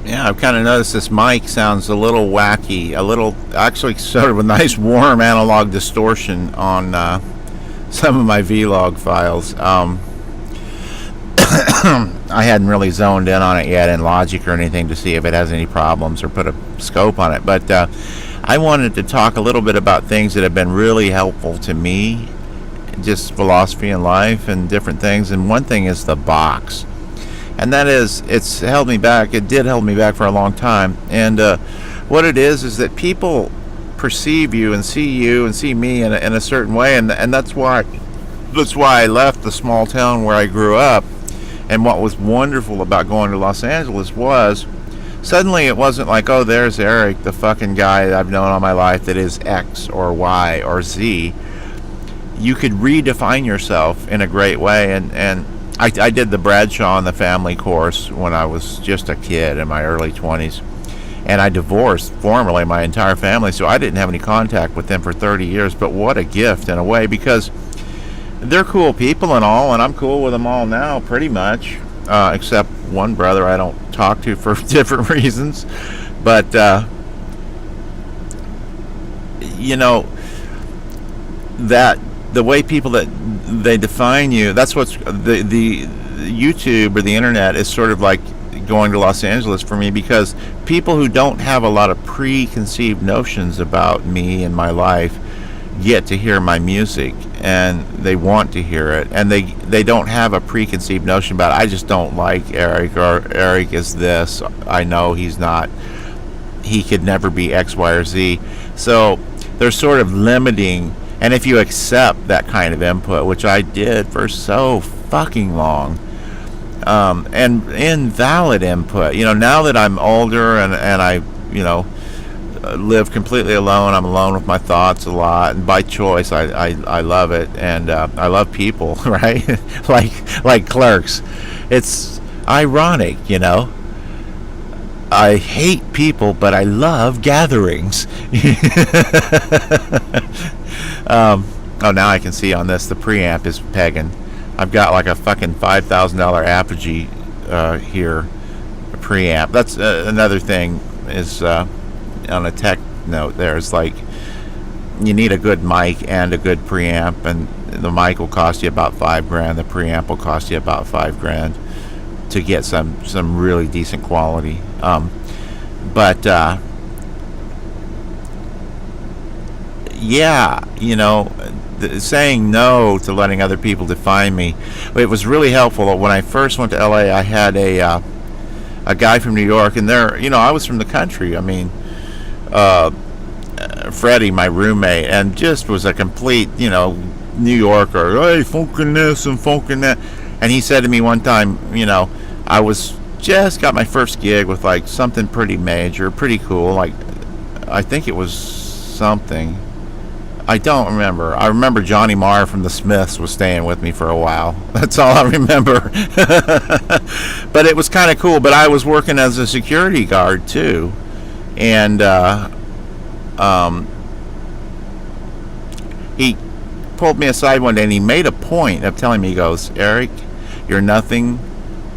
Yeah, I've kind of noticed this mic sounds a little wacky, a little, actually sort of a nice warm analog distortion on some of my vlog files. I hadn't really zoned in on it yet in Logic or anything to see if it has any problems or put a scope on it, but I wanted to talk a little bit about things that have been really helpful to me, just philosophy in life and different things, and one thing is the box. And that is, it's held me back. It did hold me back for a long time. And what it is that people perceive you and see me in a certain way. And that's why I left the small town where I grew up. And what was wonderful about going to Los Angeles was, suddenly it wasn't like, oh, there's Eric, the fucking guy that I've known all my life that is X or Y or Z. You could redefine yourself in a great way. And I did the Bradshaw and the Family course when I was just a kid in my early 20s. And I divorced formally my entire family, so I didn't have any contact with them for 30 years. But what a gift in a way, because they're cool people and all, and I'm cool with them all now, pretty much. Except one brother I don't talk to for different reasons. But, that the way people that they define you, that's what's the YouTube or the internet is sort of like going to Los Angeles for me, because people who don't have a lot of preconceived notions about me and my life get to hear my music, and they want to hear it, and they don't have a preconceived notion about it. I just don't like Eric, or Eric is this, I know he's not, he could never be X, Y, or Z. So they're sort of limiting. And if you accept that kind of input, which I did for so fucking long, and invalid input, now that I'm older and I, live completely alone, I'm alone with my thoughts a lot, and by choice, I love it, and I love people, right? like Clerks. It's ironic, I hate people, but I love gatherings. Oh, now I can see on this the preamp is pegging. I've got like a fucking $5,000 Apogee here, a preamp. That's another thing is on a tech note there. It's like you need a good mic and a good preamp, and the mic will cost you about $5,000. The preamp will cost you about $5,000 to get some really decent quality. Yeah, saying no to letting other people define me. It was really helpful. When I first went to LA, I had a guy from New York, and I was from the country. I mean, Freddie, my roommate, and just was a complete, New Yorker. Hey, funkin' this and funkin' that. And he said to me one time, I was just got my first gig with like something pretty major, pretty cool. Like, I think it was something. I don't remember. I remember Johnny Marr from the Smiths was staying with me for a while. That's all I remember. But it was kind of cool. But I was working as a security guard too, and he pulled me aside one day and he made a point of telling me, he goes, Eric, you're nothing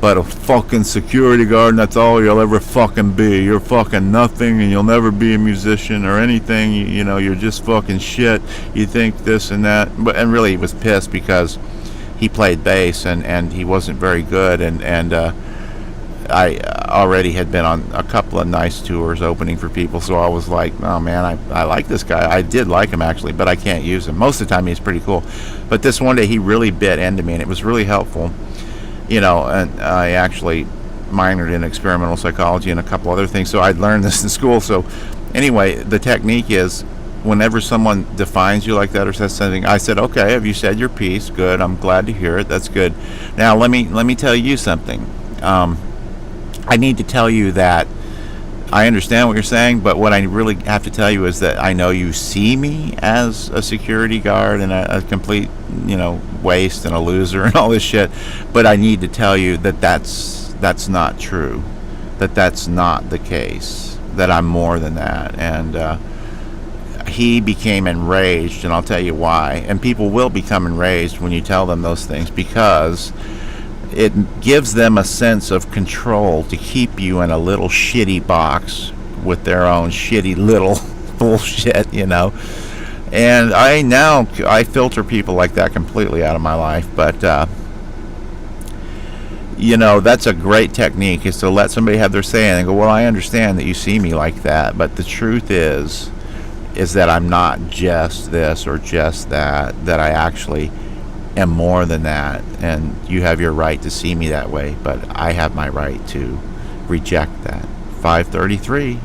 but a fucking security guard, and that's all you'll ever fucking be. You're fucking nothing, and you'll never be a musician or anything. You're just fucking shit. You think this and that. And really, he was pissed because he played bass and he wasn't very good. And I already had been on a couple of nice tours opening for people, so I was like, oh man, I like this guy. I did like him actually, but I can't use him. Most of the time, he's pretty cool. But this one day, he really bit into me, and it was really helpful. And I actually minored in experimental psychology and a couple other things, so I'd learned this in school. So anyway, the technique is whenever someone defines you like that or says something, I said, okay, have you said your piece? Good, I'm glad to hear it. That's good. Now let me tell you something. I need to tell you that I understand what you're saying, but what I really have to tell you is that I know you see me as a security guard and a complete, waste and a loser and all this shit, but I need to tell you that that's not true, that's not the case, that I'm more than that. And he became enraged, and I'll tell you why. And people will become enraged when you tell them those things, because it gives them a sense of control to keep you in a little shitty box with their own shitty little bullshit, you know. And I filter people like that completely out of my life. But you know, that's a great technique, is to let somebody have their say and go, well, I understand that you see me like that, but the truth is that I'm not just this or just that, that I actually am more than that, and you have your right to see me that way, but I have my right to reject that. 533.